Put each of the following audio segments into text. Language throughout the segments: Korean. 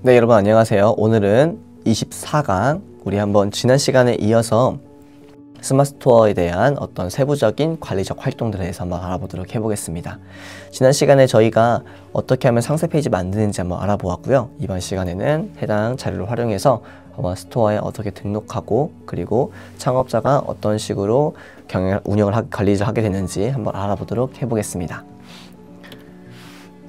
네, 여러분 안녕하세요. 오늘은 24강 우리 한번 지난 시간에 이어서 스마트 스토어에 대한 어떤 세부적인 관리적 활동들에 대해서 한번 알아보도록 해보겠습니다. 지난 시간에 저희가 어떻게 하면 상세 페이지 만드는지 한번 알아보았고요. 이번 시간에는 해당 자료를 활용해서 한번 스토어에 어떻게 등록하고 그리고 창업자가 어떤 식으로 관리를 하게 되는지 한번 알아보도록 해보겠습니다.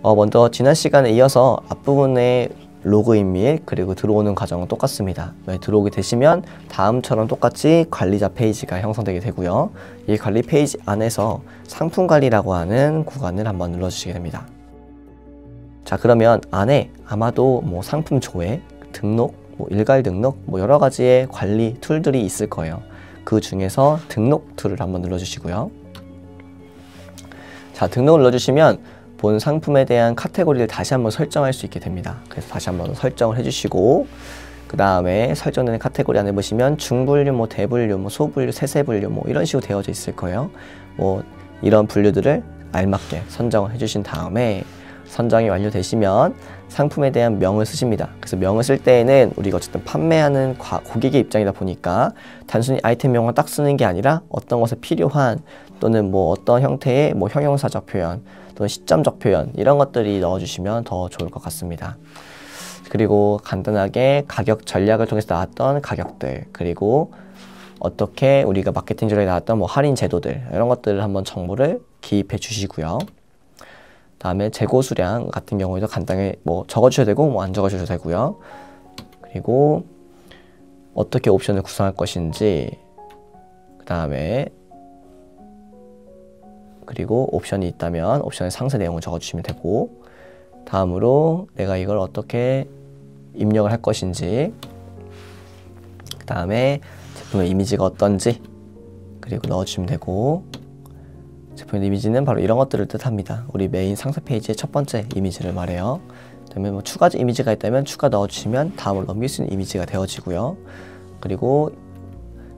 먼저 지난 시간에 이어서 앞부분에 로그인 및 그리고 들어오는 과정은 똑같습니다. 들어오게 되시면 다음처럼 똑같이 관리자 페이지가 형성되게 되고요. 이 관리 페이지 안에서 상품 관리라고 하는 구간을 한번 눌러주시게 됩니다. 자, 그러면 안에 아마도 상품 조회, 등록, 일괄 등록, 여러 가지의 관리 툴들이 있을 거예요. 그 중에서 등록 툴을 한번 눌러주시고요. 자, 등록을 눌러주시면 본 상품에 대한 카테고리를 다시 한번 설정할 수 있게 됩니다. 그래서 다시 한번 설정을 해주시고, 그 다음에 설정되는 카테고리 안에 보시면 중분류, 대분류, 소분류, 세세분류 이런 식으로 되어져 있을 거예요. 이런 분류들을 알맞게 선정을 해주신 다음에 선정이 완료되시면 상품에 대한 명을 쓰십니다. 그래서 명을 쓸 때에는 우리가 어쨌든 판매하는 고객의 입장이다 보니까 단순히 아이템 명만 딱 쓰는 게 아니라 어떤 것에 필요한 또는 어떤 형태의 형용사적 표현 또는 시점적 표현 이런 것들이 넣어주시면 더 좋을 것 같습니다. 그리고 간단하게 가격 전략을 통해서 나왔던 가격들, 그리고 어떻게 우리가 마케팅 전략에 나왔던 할인 제도들 이런 것들을 한번 정보를 기입해 주시고요. 다음에 재고 수량 같은 경우에도 간단하게 적어주셔도 되고 안 적어주셔도 되고요. 그리고 어떻게 옵션을 구성할 것인지, 그 다음에 그리고 옵션이 있다면 옵션의 상세 내용을 적어주시면 되고, 다음으로 내가 이걸 어떻게 입력을 할 것인지, 그 다음에 제품의 이미지가 어떤지 그리고 넣어주시면 되고, 제품의 이미지는 바로 이런 것들을 뜻합니다. 우리 메인 상세 페이지의 첫 번째 이미지를 말해요. 그다음에 추가 이미지가 있다면 추가 넣어주시면 다음으로 넘길 수 있는 이미지가 되어지고요. 그리고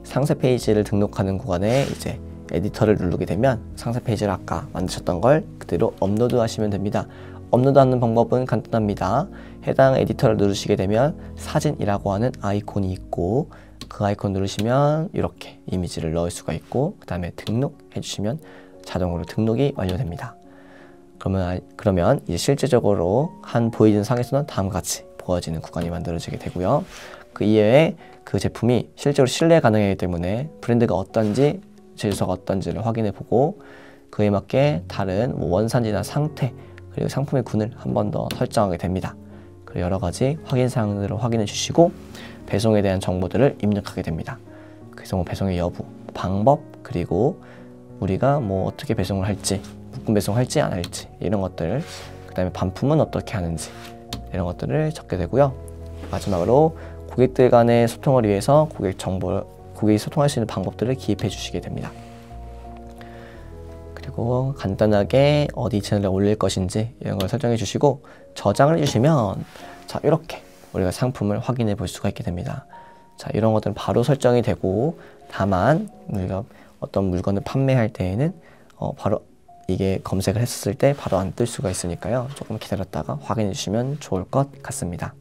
상세 페이지를 등록하는 구간에 이제 에디터를 누르게 되면 상세 페이지를 아까 만드셨던 걸 그대로 업로드 하시면 됩니다. 업로드하는 방법은 간단합니다. 해당 에디터를 누르시게 되면 사진이라고 하는 아이콘이 있고, 그 아이콘 누르시면 이렇게 이미지를 넣을 수가 있고, 그 다음에 등록해 주시면 자동으로 등록이 완료됩니다. 그러면 이제 실제적으로 보이는 상에서는 다음과 같이 보여지는 구간이 만들어지게 되고요. 그 이외에 그 제품이 실제로 신뢰 가능하기 때문에 브랜드가 어떤지, 제조사가 어떤지를 확인해 보고 그에 맞게 다른 원산지나 상태 그리고 상품의 군을 한 번 더 설정하게 됩니다. 그리고 여러 가지 확인 사항들을 확인해 주시고 배송에 대한 정보들을 입력하게 됩니다. 그래서 배송의 여부, 방법, 그리고 우리가 어떻게 배송을 할지, 묶음 배송할지 안 할지 이런 것들, 그 다음에 반품은 어떻게 하는지 이런 것들을 적게 되고요. 마지막으로 고객들 간의 소통을 위해서 고객이 소통할 수 있는 방법들을 기입해 주시게 됩니다. 그리고 간단하게 어디 채널에 올릴 것인지 이런 걸 설정해 주시고 저장을 해주시면 자, 이렇게 우리가 상품을 확인해 볼 수가 있게 됩니다. 자, 이런 것들은 바로 설정이 되고, 다만 우리가 어떤 물건을 판매할 때에는 바로 이게 검색을 했을 때 바로 안 뜰 수가 있으니까요. 조금 기다렸다가 확인해 주시면 좋을 것 같습니다.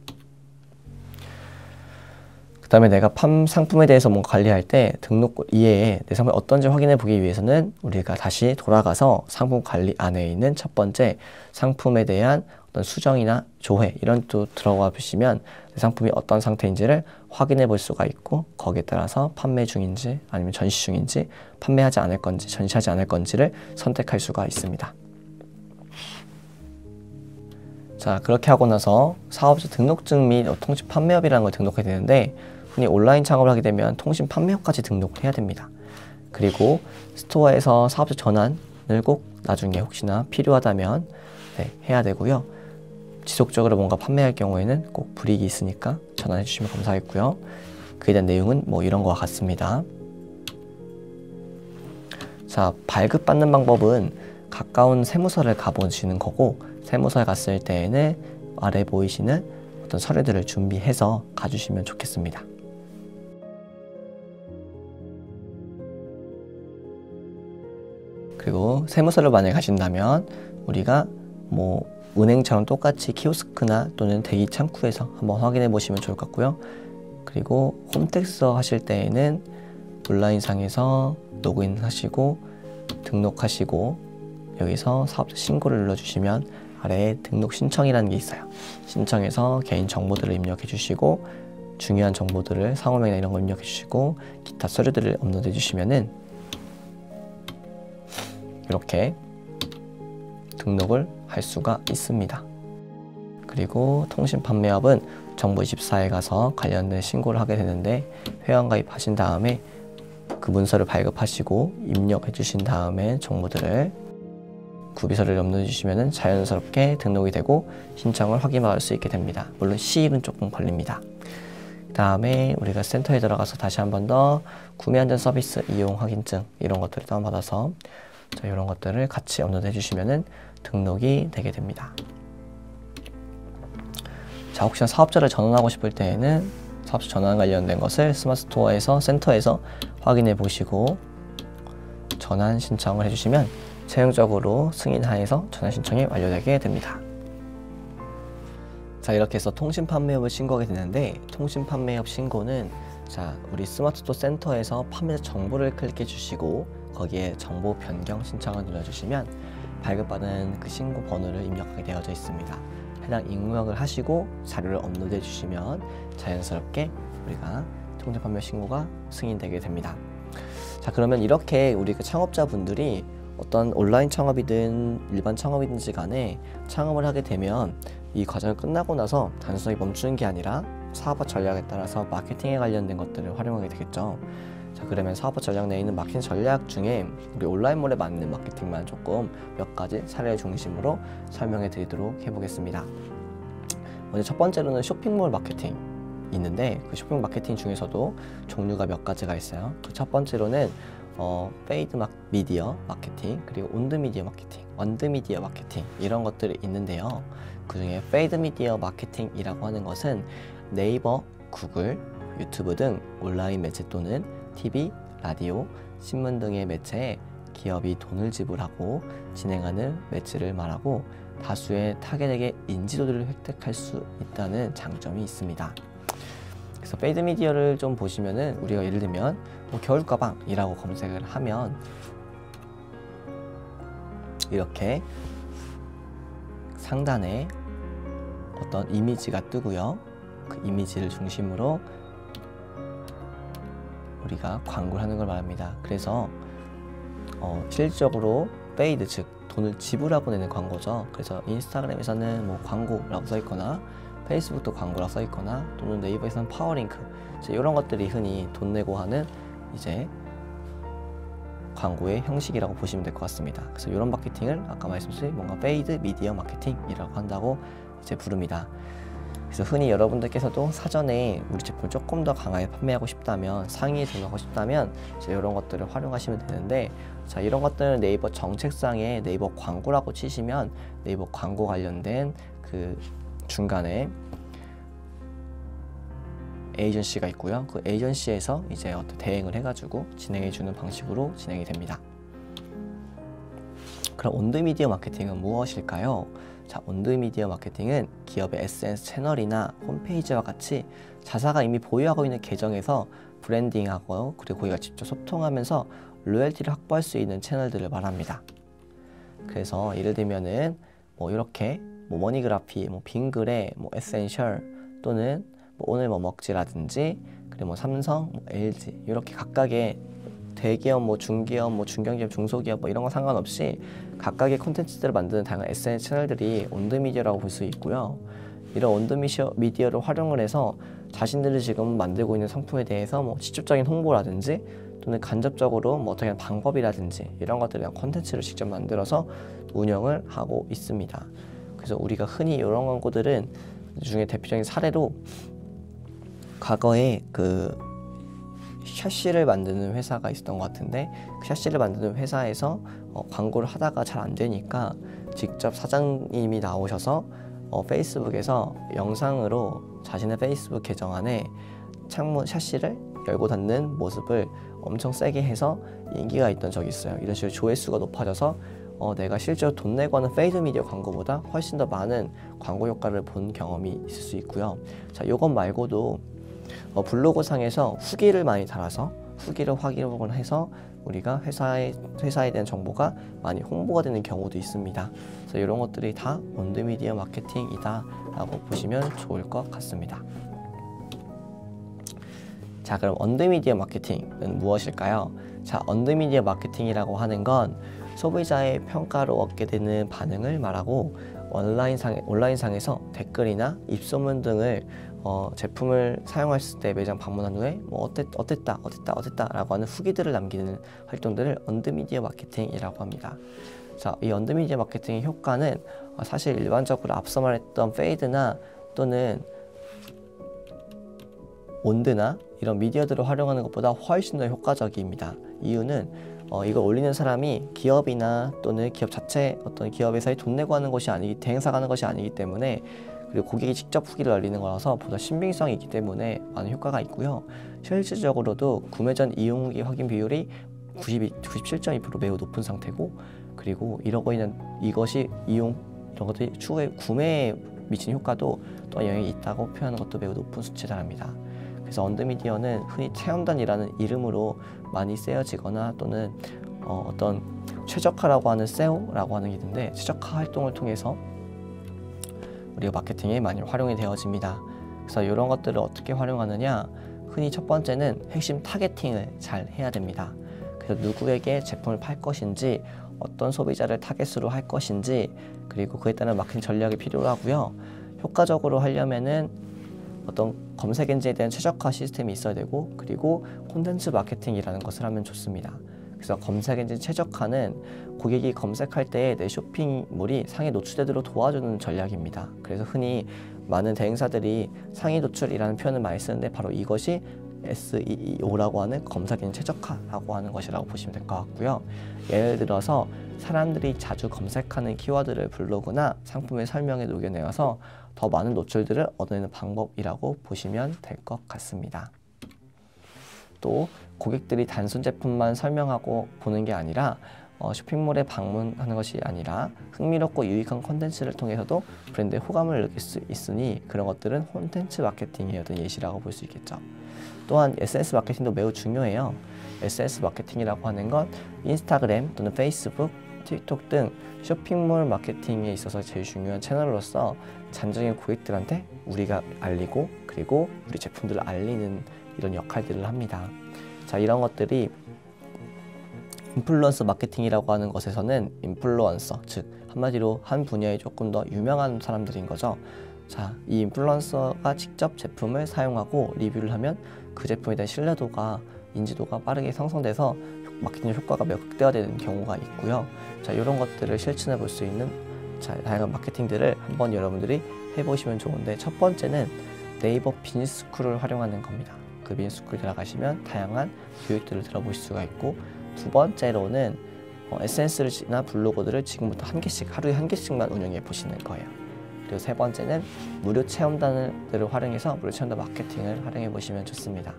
그 다음에 내가 상품에 대해서 관리할 때 등록 이외에 내 상품이 어떤지 확인해 보기 위해서는 우리가 다시 돌아가서 상품 관리 안에 있는 첫 번째 상품에 대한 어떤 수정이나 조회 이런 또 들어가 보시면 내 상품이 어떤 상태인지를 확인해 볼 수가 있고, 거기에 따라서 판매 중인지 아니면 전시 중인지, 판매하지 않을 건지 전시하지 않을 건지를 선택할 수가 있습니다. 자, 그렇게 하고 나서 사업자 등록증 및 통신 판매업이라는 걸 등록해야 되는데, 흔히 온라인 창업을 하게 되면 통신 판매업까지 등록을 해야 됩니다. 그리고 스토어에서 사업자 전환을 꼭 나중에 혹시나 필요하다면 해야 되고요. 지속적으로 뭔가 판매할 경우에는 꼭 불이익이 있으니까 전환해 주시면 감사하겠고요. 그에 대한 내용은 이런 거와 같습니다. 자, 발급받는 방법은 가까운 세무서를 가보시는 거고, 세무서에 갔을 때에는 아래 보이시는 어떤 서류들을 준비해서 가주시면 좋겠습니다. 그리고 세무서를 만약에 가신다면 우리가 은행처럼 똑같이 키오스크나 또는 대기 창구에서 한번 확인해 보시면 좋을 것 같고요. 그리고 홈택서 하실 때에는 온라인상에서 로그인 하시고 등록하시고 여기서 사업자 신고를 눌러주시면 아래에 등록 신청이라는 게 있어요. 신청해서 개인 정보들을 입력해 주시고 중요한 정보들을 상호명이나 이런 거 입력해 주시고 기타 서류들을 업로드해 주시면은 이렇게 등록을 할 수가 있습니다. 그리고 통신판매업은 정부24에 가서 관련된 신고를 하게 되는데 회원가입하신 다음에 그 문서를 발급하시고 입력해 주신 다음에 정보들을 구비서를 업로드 주시면 자연스럽게 등록이 되고 신청을 확인할 수 있게 됩니다. 물론 시일은 조금 걸립니다. 그 다음에 우리가 센터에 들어가서 다시 한 번 더 구매한전 서비스 이용 확인증 이런 것들을 다운받아서 이런 것들을 같이 업로드 해주시면 등록이 되게 됩니다. 자, 혹시나 사업자를 전환하고 싶을 때에는 사업자 전환 관련된 것을 스마트 스토어에서 센터에서 확인해 보시고 전환 신청을 해주시면 최종적으로 승인하에서 전환 신청이 완료되게 됩니다. 자, 이렇게 해서 통신 판매업을 신고하게 되는데 통신 판매업 신고는 자, 우리 스마트 스토어 센터에서 판매자 정보를 클릭해 주시고 거기에 정보 변경 신청을 눌러주시면 발급받은 그 신고 번호를 입력하게 되어져 있습니다. 해당 입력을 하시고 자료를 업로드해 주시면 자연스럽게 우리가 통신 판매 신고가 승인되게 됩니다. 자, 그러면 이렇게 우리 그 창업자분들이 어떤 온라인 창업이든 일반 창업이든지 간에 창업을 하게 되면 이 과정이 끝나고 나서 단순하게 멈추는 게 아니라 사업화 전략에 따라서 마케팅에 관련된 것들을 활용하게 되겠죠. 자, 그러면 사업화 전략 내에 있는 마케팅 전략 중에 우리 온라인몰에 맞는 마케팅만 조금 몇 가지 사례를 중심으로 설명해 드리도록 해보겠습니다. 먼저 첫 번째로는 쇼핑몰 마케팅 있는데 그 쇼핑몰 마케팅 중에서도 종류가 몇 가지가 있어요. 그 첫 번째로는 페이드 미디어 마케팅, 그리고 온드 미디어 마케팅, 언드 미디어 마케팅 이런 것들이 있는데요. 그 중에 페이드 미디어 마케팅이라고 하는 것은 네이버, 구글, 유튜브 등 온라인 매체 또는 TV, 라디오, 신문 등의 매체에 기업이 돈을 지불하고 진행하는 매체를 말하고 다수의 타겟에게 인지도를 획득할 수 있다는 장점이 있습니다. 그래서 페이드 미디어를 좀 보시면은 우리가 예를 들면 뭐 겨울 가방이라고 검색을 하면 이렇게 상단에 어떤 이미지가 뜨고요. 그 이미지를 중심으로 우리가 광고를 하는 걸 말합니다. 그래서 실질적으로 페이드 즉 돈을 지불하고 내는 광고죠. 그래서 인스타그램에서는 뭐 광고라고 써 있거나 페이스북도 광고라고 써 있거나 또는 네이버에서는 파워링크 이런 것들이 흔히 돈 내고 하는 이제 광고의 형식이라고 보시면 될 것 같습니다. 그래서 이런 마케팅을 아까 말씀드린 뭔가 페이드 미디어 마케팅이라고 한다고 이제 부릅니다. 그래서 흔히 여러분들께서도 사전에 우리 제품을 조금 더 강하게 판매하고 싶다면 상위에 등록하고 싶다면 이제 이런 것들을 활용하시면 되는데 자, 이런 것들은 네이버 정책상에 네이버 광고라고 치시면 네이버 광고 관련된 그 중간에 에이전시가 있고요. 그 에이전시에서 이제 어떤 대행을 해가지고 진행해주는 방식으로 진행이 됩니다. 그럼 온드미디어 마케팅은 무엇일까요? 자, 온드미디어 마케팅은 기업의 SNS 채널이나 홈페이지와 같이 자사가 이미 보유하고 있는 계정에서 브랜딩하고 그리고 고객과 직접 소통하면서 로열티를 확보할 수 있는 채널들을 말합니다. 그래서 예를 들면은 뭐 이렇게 뭐 머니그라피, 뭐 빙그레, 뭐 에센셜 또는 뭐 오늘 뭐 먹지라든지 그리고 뭐 삼성, 뭐 LG 이렇게 각각의 대기업, 뭐 중기업, 뭐 중견기업, 중소기업 뭐 이런 거 상관없이 각각의 콘텐츠들을 만드는 다양한 SNS 채널들이 온드미디어라고 볼 수 있고요. 이런 온드미디어를 활용을 해서 자신들이 지금 만들고 있는 상품에 대해서 뭐 직접적인 홍보라든지 또는 간접적으로 뭐 어떻게 하는 방법이라든지 이런 것들에 대한 콘텐츠를 직접 만들어서 운영을 하고 있습니다. 그래서 우리가 흔히 이런 광고들은 중에 대표적인 사례로 과거에 그 샤시를 만드는 회사가 있었던 것 같은데 그 샤시를 만드는 회사에서 광고를 하다가 잘 안 되니까 직접 사장님이 나오셔서 페이스북에서 영상으로 자신의 페이스북 계정 안에 창문 샤시를 열고 닫는 모습을 엄청 세게 해서 인기가 있던 적이 있어요. 이런 식으로 조회수가 높아져서 내가 실제로 돈 내고 하는 페이드 미디어 광고보다 훨씬 더 많은 광고 효과를 본 경험이 있을 수 있고요. 자, 이것 말고도 블로그상에서 후기를 많이 달아서 후기를 확인을 해서 우리가 회사에 대한 정보가 많이 홍보가 되는 경우도 있습니다. 그래서 이런 것들이 다 온드미디어 마케팅이다 라고 보시면 좋을 것 같습니다. 자, 그럼 온드미디어 마케팅은 무엇일까요? 자, 온드미디어 마케팅이라고 하는 건 소비자의 평가로 얻게 되는 반응을 말하고 온라인상에서 댓글이나 입소문 등을 제품을 사용했을 때 매장 방문한 후에 어땠다 라고 하는 후기들을 남기는 활동들을 온드미디어 마케팅이라고 합니다. 자, 이 온드미디어 마케팅의 효과는 사실 일반적으로 앞서 말했던 페이드나 또는 온드나 이런 미디어들을 활용하는 것보다 훨씬 더 효과적입니다. 이유는 이걸 올리는 사람이 기업이나 또는 기업 자체 어떤 기업에서의 돈 내고 하는 것이 아니기 대행사가 하는 것이 아니기 때문에, 그리고 고객이 직접 후기를 알리는 거라서 보다 신빙성이 있기 때문에 많은 효과가 있고요. 실질적으로도 구매 전 이용 후기 확인 비율이 97.2% 매우 높은 상태고, 그리고 이러고 있는 이것이 이용 이런 것들이 추후에 구매에 미치는 효과도 또 영향이 있다고 표현하는 것도 매우 높은 수치에 달합니다. 그래서 온드미디어는 흔히 체험단이라는 이름으로 많이 쓰여지거나 또는 어떤 최적화라고 하는 SEO라고 하는 게 있는데, 최적화 활동을 통해서 우리가 마케팅에 많이 활용이 되어집니다. 그래서 이런 것들을 어떻게 활용하느냐, 흔히 첫 번째는 핵심 타겟팅을 잘 해야 됩니다. 그래서 누구에게 제품을 팔 것인지, 어떤 소비자를 타겟으로 할 것인지, 그리고 그에 따른 마케팅 전략이 필요하고요. 효과적으로 하려면은 어떤 검색 엔진에 대한 최적화 시스템이 있어야 되고, 그리고 콘텐츠 마케팅이라는 것을 하면 좋습니다. 그래서 검색 엔진 최적화는 고객이 검색할 때 내 쇼핑몰이 상위 노출되도록 도와주는 전략입니다. 그래서 흔히 많은 대행사들이 상위 노출이라는 표현을 많이 쓰는데, 바로 이것이 SEO라고 하는 검색 엔진 최적화라고 하는 것이라고 보시면 될 것 같고요. 예를 들어서 사람들이 자주 검색하는 키워드를 블로그나 상품의 설명에 녹여내어서 더 많은 노출들을 얻어내는 방법이라고 보시면 될 것 같습니다. 또 고객들이 단순 제품만 설명하고 보는 게 아니라 쇼핑몰에 방문하는 것이 아니라 흥미롭고 유익한 콘텐츠를 통해서도 브랜드의 호감을 느낄 수 있으니, 그런 것들은 콘텐츠 마케팅의 어떤 예시라고 볼 수 있겠죠. 또한 SNS 마케팅도 매우 중요해요. SNS 마케팅이라고 하는 건 인스타그램 또는 페이스북, 틱톡 등 쇼핑몰 마케팅에 있어서 제일 중요한 채널로서 잠정인 고객들한테 우리가 알리고, 그리고 우리 제품들을 알리는 이런 역할들을 합니다. 자, 이런 것들이 인플루언서 마케팅이라고 하는 것에서는 인플루언서, 즉 한마디로 한 분야에 조금 더 유명한 사람들인 거죠. 자, 이 인플루언서가 직접 제품을 사용하고 리뷰를 하면 그 제품에 대한 신뢰도가, 인지도가 빠르게 형성돼서 마케팅 효과가 매우 극대화되는 경우가 있고요. 자, 이런 것들을 실천해 볼 수 있는 다양한 마케팅들을 한번 여러분들이 해보시면 좋은데, 첫 번째는 네이버 비즈니스쿨을 활용하는 겁니다. 그 비즈니스쿨 들어가시면 다양한 교육들을 들어보실 수가 있고, 두 번째로는 SNS나 블로그들을 지금부터 하루에 한 개씩만 운영해 보시는 거예요. 그리고 세 번째는 무료 체험단들을 활용해서 무료 체험단 마케팅을 활용해 보시면 좋습니다.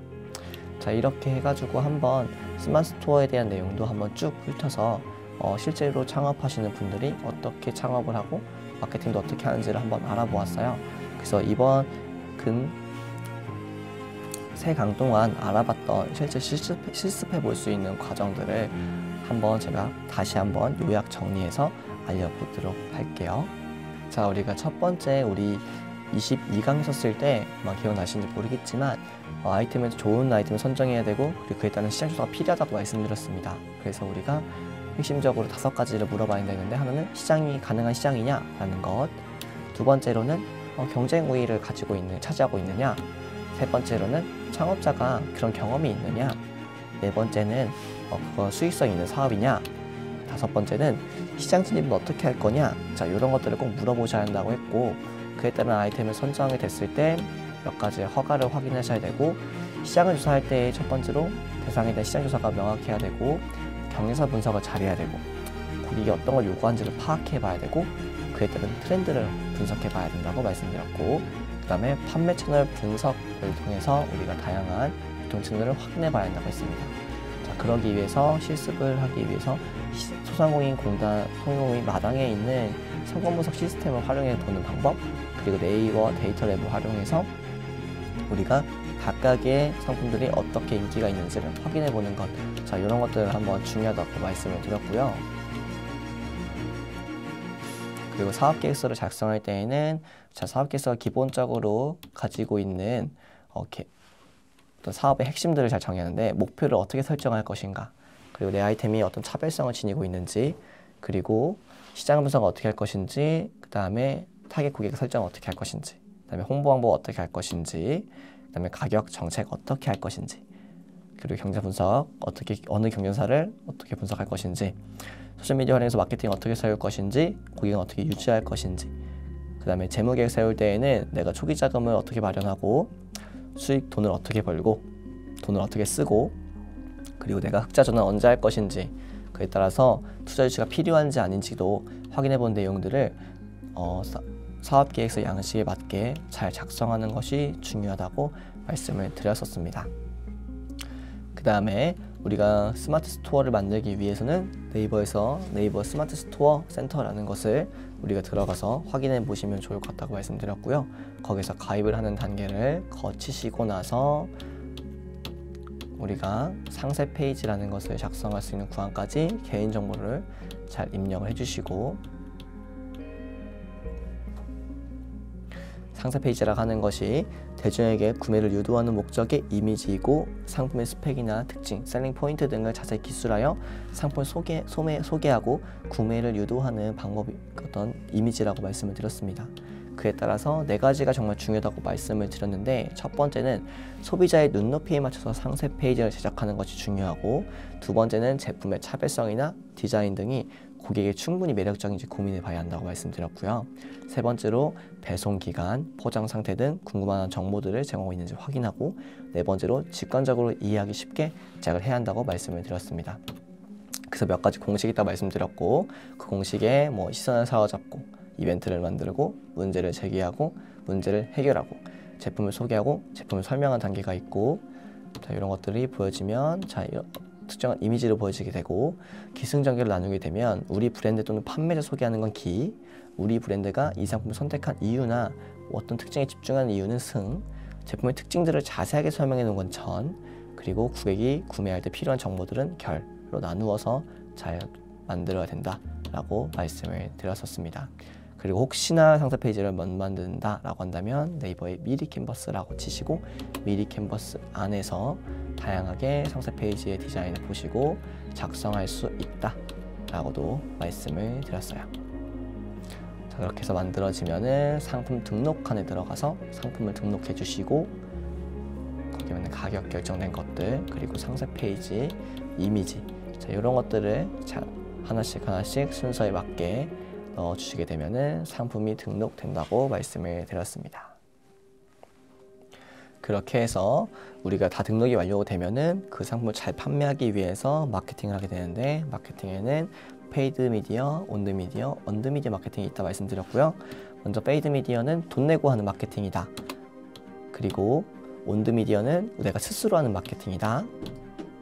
자, 이렇게 해가지고 한번 스마트 스토어에 대한 내용도 한번 쭉 훑어서 실제로 창업하시는 분들이 어떻게 창업을 하고 마케팅도 어떻게 하는지를 한번 알아보았어요. 그래서 이번 세 강 동안 알아봤던 실제 실습해 볼 수 있는 과정들을 한번 제가 다시 한번 요약 정리해서 알려보도록 할게요. 자, 우리가 첫 번째 우리 22강 했었을 때 아마 기억나시는지 모르겠지만 좋은 아이템을 선정해야 되고, 그리고 그에 따른 시장 조사가 필요하다고 말씀드렸습니다. 그래서 우리가 핵심적으로 5가지를 물어봐야 되는데, 하나는 시장이 가능한 시장이냐라는 것, 두 번째로는 경쟁 우위를 차지하고 있느냐, 세 번째로는 창업자가 그런 경험이 있느냐, 네 번째는 그거 수익성 있는 사업이냐, 다섯 번째는 시장 진입은 어떻게 할 거냐. 자, 이런 것들을 꼭 물어보셔야 한다고 했고, 그에 따른 아이템을 선정하게 됐을 때 몇 가지의 허가를 확인하셔야 되고, 시장을 조사할 때 첫 번째로 대상에 대한 시장 조사가 명확해야 되고, 경쟁사 분석을 잘해야 되고, 고객이 어떤 걸 요구하는지를 파악해 봐야 되고, 그에 따른 트렌드를 분석해 봐야 된다고 말씀드렸고, 그 다음에 판매 채널 분석을 통해서 우리가 다양한 유통 채널을 확인해 봐야 한다고 했습니다. 자, 그러기 위해서 실습을 하기 위해서 소상공인공단, 소상공인 마당에 있는 상권 분석 시스템을 활용해 보는 방법, 그리고 네이버 데이터 랩을 활용해서 우리가 각각의 상품들이 어떻게 인기가 있는지를 확인해 보는 것, 자, 이런 것들을 한번 중요하다고 말씀을 드렸고요. 그리고 사업계획서를 작성할 때에는, 자, 사업계획서가 기본적으로 가지고 있는 어떤 사업의 핵심들을 잘 정의하는데, 목표를 어떻게 설정할 것인가, 그리고 내 아이템이 어떤 차별성을 지니고 있는지, 그리고 시장 분석을 어떻게 할 것인지, 그 다음에 타겟 고객 설정을 어떻게 할 것인지, 그 다음에 홍보 방법 어떻게 할 것인지, 그 다음에 가격 정책 어떻게 할 것인지, 그리고 경제 분석 어떻게, 어느 경쟁사를 어떻게 분석할 것인지, 소셜미디어 활용해서 마케팅 어떻게 세울 것인지, 고객은 어떻게 유지할 것인지, 그 다음에 재무계획 세울 때에는 내가 초기 자금을 어떻게 마련하고 수익 돈을 어떻게 벌고 돈을 어떻게 쓰고, 그리고 내가 흑자 전환 언제 할 것인지, 그에 따라서 투자 유치가 필요한지 아닌지도 확인해 본 내용들을 사업계획서 양식에 맞게 잘 작성하는 것이 중요하다고 말씀을 드렸었습니다. 그 다음에 우리가 스마트 스토어를 만들기 위해서는 네이버에서 네이버 스마트 스토어 센터라는 것을 우리가 들어가서 확인해 보시면 좋을 것 같다고 말씀드렸고요. 거기서 가입을 하는 단계를 거치시고 나서 우리가 상세 페이지라는 것을 작성할 수 있는 구간까지 개인정보를 잘 입력을 해주시고, 상세 페이지라고 하는 것이 대중에게 구매를 유도하는 목적의 이미지이고, 상품의 스펙이나 특징, 셀링 포인트 등을 자세히 기술하여 상품을 소개하고 구매를 유도하는 방법이 어떤 이미지라고 말씀을 드렸습니다. 그에 따라서 네 가지가 정말 중요하다고 말씀을 드렸는데, 첫 번째는 소비자의 눈높이에 맞춰서 상세 페이지를 제작하는 것이 중요하고, 두 번째는 제품의 차별성이나 디자인 등이 고객에게 충분히 매력적인지 고민해 봐야 한다고 말씀드렸고요. 세 번째로 배송기간, 포장 상태 등 궁금한 정보들을 제공하고 있는지 확인하고, 네 번째로 직관적으로 이해하기 쉽게 제작을 해야 한다고 말씀을 드렸습니다. 그래서 몇 가지 공식이 있다고 말씀드렸고, 그 공식에 뭐 시선을 사로잡고 이벤트를 만들고 문제를 제기하고 문제를 해결하고 제품을 소개하고 제품을 설명한 단계가 있고, 자, 이런 것들이 보여지면, 자, 특정한 이미지로 보여지게 되고, 기승전결을 나누게 되면 우리 브랜드 또는 판매자 소개하는 건 기, 우리 브랜드가 이 상품을 선택한 이유나 어떤 특징에 집중하는 이유는 승, 제품의 특징들을 자세하게 설명해 놓은 건 전, 그리고 고객이 구매할 때 필요한 정보들은 결로 나누어서 잘 만들어야 된다라고 말씀을 드렸었습니다. 그리고 혹시나 상세 페이지를 못 만든다라고 한다면 네이버에 미리 캔버스라고 치시고 미리 캔버스 안에서 다양하게 상세 페이지의 디자인을 보시고 작성할 수 있다라고도 말씀을 드렸어요. 자, 그렇게 해서 만들어지면은 상품 등록칸에 들어가서 상품을 등록해 주시고, 거기에 있는 가격 결정된 것들, 그리고 상세 페이지, 이미지, 자, 이런 것들을 잘 하나씩 순서에 맞게 넣어주시게 되면은 상품이 등록된다고 말씀을 드렸습니다. 그렇게 해서 우리가 다 등록이 완료되면은 그 상품을 잘 판매하기 위해서 마케팅을 하게 되는데, 마케팅에는 페이드 미디어, 온드 미디어, 언드 미디어 마케팅이 있다 말씀드렸고요. 먼저 페이드 미디어는 돈 내고 하는 마케팅이다. 그리고 온드 미디어는 내가 스스로 하는 마케팅이다.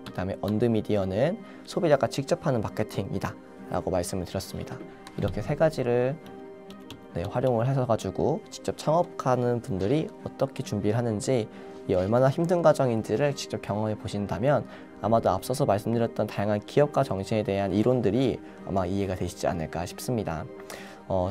그 다음에 언드 미디어는 소비자가 직접 하는 마케팅이다 라고 말씀을 드렸습니다. 이렇게 세 가지를 활용을 해서 가지고 직접 창업하는 분들이 어떻게 준비를 하는지, 이 얼마나 힘든 과정인지를 직접 경험해 보신다면 아마도 앞서서 말씀드렸던 다양한 기업가 정신에 대한 이론들이 아마 이해가 되시지 않을까 싶습니다.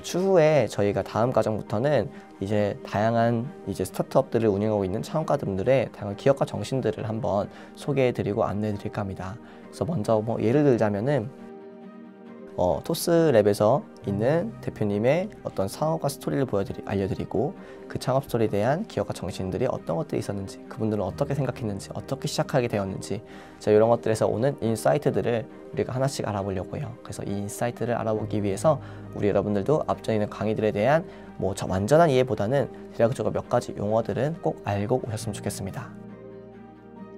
추후에 저희가 다음 과정부터는 이제 다양한 스타트업들을 운영하고 있는 창업가들의 다양한 기업가 정신들을 한번 소개해-드리고 안내해-드릴까 합니다. 그래서 먼저 예를 들자면은 토스랩에서 있는 대표님의 어떤 사업과 스토리를 알려드리고, 그 창업 스토리에 대한 기업가 정신들이 어떤 것들이 있었는지, 그분들은 어떻게 생각했는지, 어떻게 시작하게 되었는지, 자, 이런 것들에서 오는 인사이트들을 우리가 하나씩 알아보려고 해요. 그래서 이 인사이트를 알아보기 위해서 우리 여러분들도 앞전에 있는 강의들에 대한 완전한 이해보다는 대략적으로 몇 가지 용어들은 꼭 알고 오셨으면 좋겠습니다.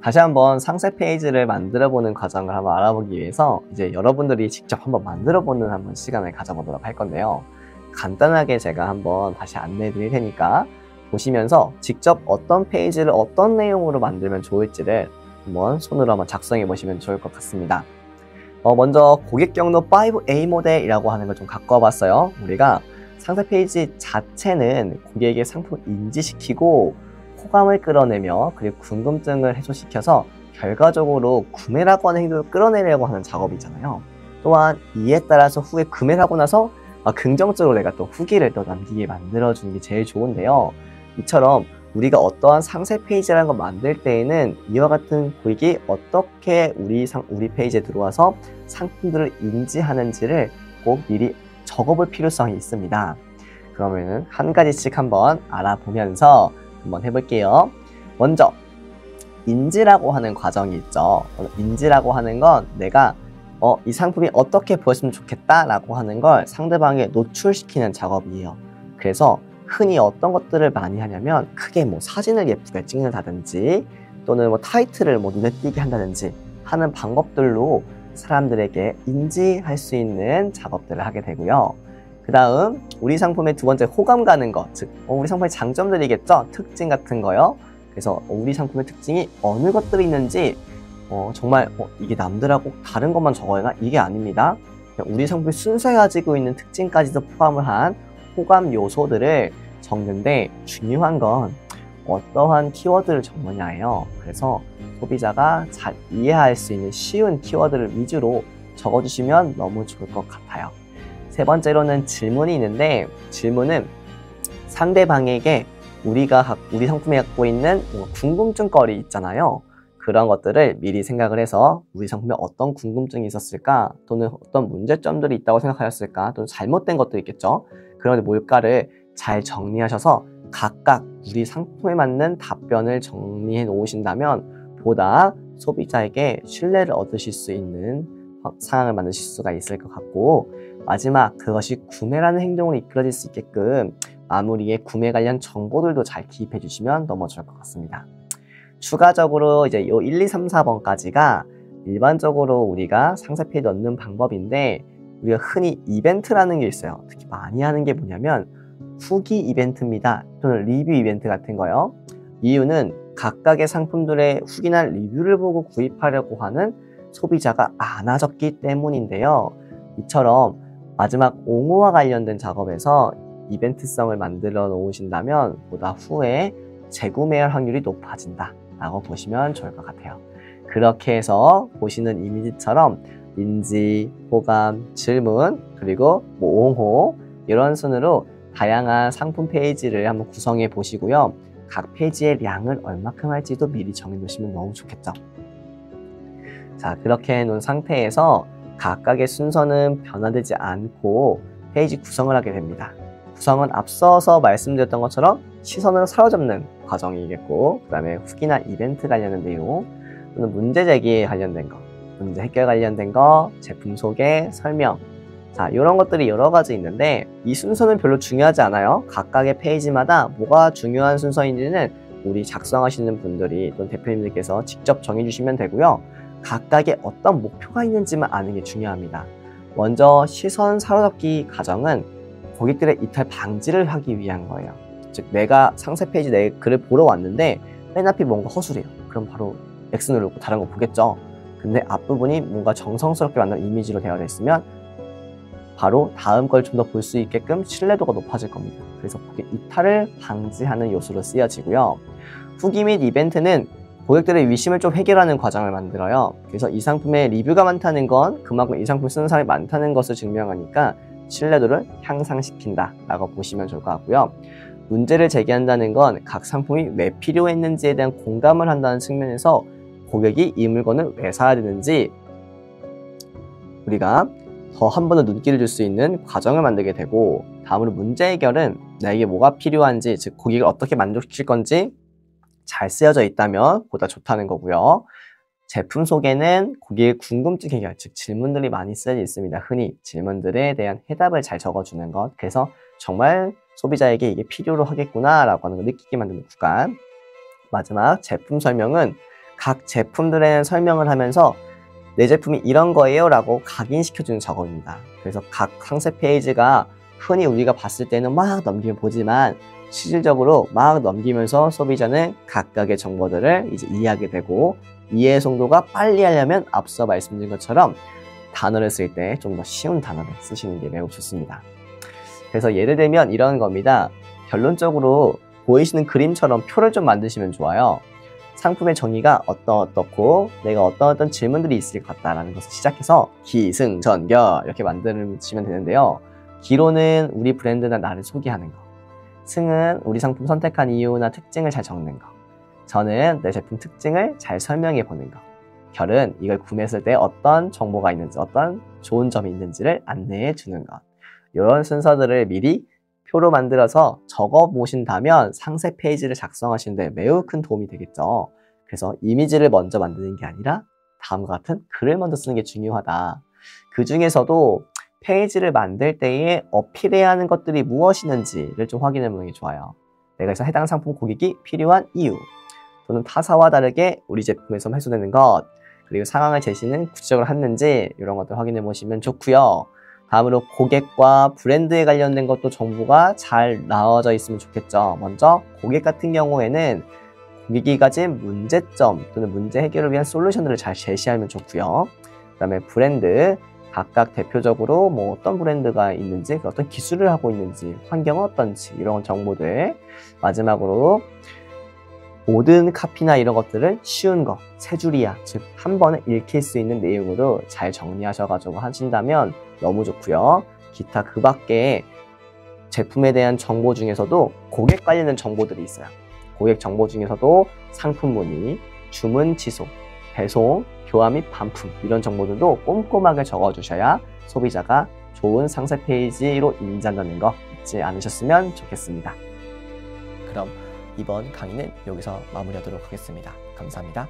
다시 한번 상세 페이지를 만들어보는 과정을 한번 알아보기 위해서 이제 여러분들이 직접 한번 만들어보는 한번 시간을 가져보도록 할 건데요. 간단하게 제가 한번 다시 안내해 드릴 테니까 보시면서 직접 어떤 페이지를 어떤 내용으로 만들면 좋을지를 한번 손으로 한번 작성해 보시면 좋을 것 같습니다. 먼저 고객 경로 5A 모델이라고 하는 걸 좀 갖고 와봤어요. 우리가 상세 페이지 자체는 고객에게 상품을 인지시키고 호감을 끌어내며 그리고 궁금증을 해소시켜서 결과적으로 구매라고 하는 행동을 끌어내려고 하는 작업이잖아요. 또한 이에 따라서 후에 구매를 하고 나서 긍정적으로 내가 또 후기를 또 남기게 만들어주는 게 제일 좋은데요. 이처럼 우리가 어떠한 상세 페이지라는 걸 만들 때에는 이와 같은 고객이 어떻게 우리 페이지에 들어와서 상품들을 인지하는지를 꼭 미리 적어볼 필요성이 있습니다. 그러면은 한 가지씩 한번 알아보면서 한번 해볼게요. 먼저 인지라고 하는 과정이 있죠. 인지라고 하는 건 내가 이 상품이 어떻게 보였으면 좋겠다 라고 하는 걸 상대방에게 노출시키는 작업이에요. 그래서 흔히 어떤 것들을 많이 하냐면 크게 사진을 예쁘게 찍는다든지 또는 타이틀을 눈에 띄게 한다든지 하는 방법들로 사람들에게 인지할 수 있는 작업들을 하게 되고요. 그 다음 우리 상품의 두 번째 호감 가는 것, 즉 우리 상품의 장점들이겠죠. 특징 같은 거요. 그래서 우리 상품의 특징이 어느 것들이 있는지 정말 이게 남들하고 다른 것만 적어야 하나? 이게 아닙니다. 우리 상품이 순수하게 가지고 있는 특징까지도 포함을 한 호감 요소들을 적는데 중요한 건 어떠한 키워드를 적느냐예요. 그래서 소비자가 잘 이해할 수 있는 쉬운 키워드를 위주로 적어주시면 너무 좋을 것 같아요. 세 번째로는 질문이 있는데 질문은 상대방에게 우리 상품이 갖고 있는 궁금증거리 있잖아요. 그런 것들을 미리 생각을 해서 우리 상품에 어떤 궁금증이 있었을까, 또는 어떤 문제점들이 있다고 생각하였을까, 또는 잘못된 것도 있겠죠. 그런 뭘까를 잘 정리하셔서 각각 우리 상품에 맞는 답변을 정리해 놓으신다면 보다 소비자에게 신뢰를 얻으실 수 있는 상황을 만드실 수가 있을 것 같고, 마지막 그것이 구매라는 행동으로 이끌어질 수 있게끔 마무리에 구매 관련 정보들도 잘 기입해 주시면 너무 좋을 것 같습니다. 추가적으로 이제 요 1, 2, 3, 4번까지가 일반적으로 우리가 상세 페이지에 넣는 방법인데, 우리가 흔히 이벤트라는 게 있어요. 특히 많이 하는 게 뭐냐면 후기 이벤트입니다. 또는 리뷰 이벤트 같은 거요. 이유는 각각의 상품들의 후기나 리뷰를 보고 구입하려고 하는 소비자가 많아졌기 때문인데요. 이처럼 마지막 옹호와 관련된 작업에서 이벤트성을 만들어 놓으신다면 보다 후에 재구매할 확률이 높아진다 라고 보시면 좋을 것 같아요. 그렇게 해서 보시는 이미지처럼 인지, 호감, 질문, 그리고 옹호 이런 순으로 다양한 상품 페이지를 한번 구성해 보시고요. 각 페이지의 량을 얼마큼 할지도 미리 정해 놓으시면 너무 좋겠죠. 자, 그렇게 해놓은 상태에서 각각의 순서는 변화되지 않고 페이지 구성을 하게 됩니다. 구성은 앞서서 말씀드렸던 것처럼 시선을 사로잡는 과정이겠고, 그 다음에 후기나 이벤트 관련된 내용, 또는 문제 제기에 관련된 거, 문제 해결 관련된 거, 제품 소개, 설명. 자, 이런 것들이 여러 가지 있는데 이 순서는 별로 중요하지 않아요. 각각의 페이지마다 뭐가 중요한 순서인지는 우리 작성하시는 분들이 또는 대표님들께서 직접 정해주시면 되고요. 각각의 어떤 목표가 있는지만 아는 게 중요합니다. 먼저 시선 사로잡기 과정은 고객들의 이탈 방지를 하기 위한 거예요. 즉 내가 상세 페이지 내 글을 보러 왔는데 맨 앞이 뭔가 허술해요. 그럼 바로 X 누르고 다른 거 보겠죠. 근데 앞부분이 뭔가 정성스럽게 만든 이미지로 되어 있으면 바로 다음 걸 좀 더 볼 수 있게끔 신뢰도가 높아질 겁니다. 그래서 고객 이탈을 방지하는 요소로 쓰여지고요. 후기 및 이벤트는 고객들의 위심을 좀 해결하는 과정을 만들어요. 그래서 이 상품에 리뷰가 많다는 건 그만큼 이 상품을 쓰는 사람이 많다는 것을 증명하니까 신뢰도를 향상시킨다 라고 보시면 좋을 것 같고요. 문제를 제기한다는 건 각 상품이 왜 필요했는지에 대한 공감을 한다는 측면에서 고객이 이 물건을 왜 사야 되는지 우리가 더 한 번 더 눈길을 줄 수 있는 과정을 만들게 되고, 다음으로 문제 해결은 나에게 뭐가 필요한지, 즉 고객을 어떻게 만족시킬 건지 잘 쓰여져 있다면 보다 좋다는 거고요. 제품 소개는 고객의 궁금증 해결, 즉 질문들이 많이 쓰여져 있습니다. 흔히 질문들에 대한 해답을 잘 적어주는 것, 그래서 정말 소비자에게 이게 필요로 하겠구나 라고 하는 걸 느끼게 만드는 구간. 마지막 제품 설명은 각 제품들에 대한 설명을 하면서 내 제품이 이런 거예요 라고 각인시켜주는 작업입니다. 그래서 각 상세 페이지가 흔히 우리가 봤을 때는 막 넘기면 보지만 실질적으로 막 넘기면서 소비자는 각각의 정보들을 이제 이해하게 되고 이해 속도가 빨리 하려면 앞서 말씀드린 것처럼 단어를 쓸 때 좀 더 쉬운 단어를 쓰시는 게 매우 좋습니다. 그래서 예를 들면 이런 겁니다. 결론적으로 보이시는 그림처럼 표를 좀 만드시면 좋아요. 상품의 정의가 어떻고 내가 어떤 질문들이 있을 것 같다라는 것을 시작해서 기승전결 이렇게 만드시면 되는데요. 기로는 우리 브랜드나 나를 소개하는 거, 승은 우리 상품 선택한 이유나 특징을 잘 적는 거, 저는 내 제품 특징을 잘 설명해 보는 거, 결은 이걸 구매했을 때 어떤 정보가 있는지, 어떤 좋은 점이 있는지를 안내해 주는 것. 이런 순서들을 미리 표로 만들어서 적어 보신다면 상세 페이지를 작성하시는 데 매우 큰 도움이 되겠죠. 그래서 이미지를 먼저 만드는 게 아니라 다음과 같은 글을 먼저 쓰는 게 중요하다. 그 중에서도 페이지를 만들 때에 어필해야 하는 것들이 무엇이는지를 좀 확인해 보는 게 좋아요. 내가 그래서 해당 상품 고객이 필요한 이유, 또는 타사와 다르게 우리 제품에서 해소되는 것, 그리고 상황을 제시는 구체적으로 했는지 이런 것들 확인해 보시면 좋고요. 다음으로 고객과 브랜드에 관련된 것도 정보가 잘 나와져 있으면 좋겠죠. 먼저 고객 같은 경우에는 고객이 가진 문제점 또는 문제 해결을 위한 솔루션들을 잘 제시하면 좋고요. 그 다음에 브랜드, 각각 대표적으로 뭐 어떤 브랜드가 있는지, 어떤 기술을 하고 있는지, 환경은 어떤지 이런 정보들. 마지막으로 모든 카피나 이런 것들을 쉬운 거, 세 줄이야, 즉 한 번에 읽힐 수 있는 내용으로 잘 정리하셔가지고 하신다면 너무 좋고요. 기타 그 밖에 제품에 대한 정보 중에서도 고객 관련된 정보들이 있어요. 고객 정보 중에서도 상품 문의, 주문 취소, 배송, 교환 및 반품 이런 정보들도 꼼꼼하게 적어주셔야 소비자가 좋은 상세 페이지로 인지한다는 거 잊지 않으셨으면 좋겠습니다. 그럼 이번 강의는 여기서 마무리하도록 하겠습니다. 감사합니다.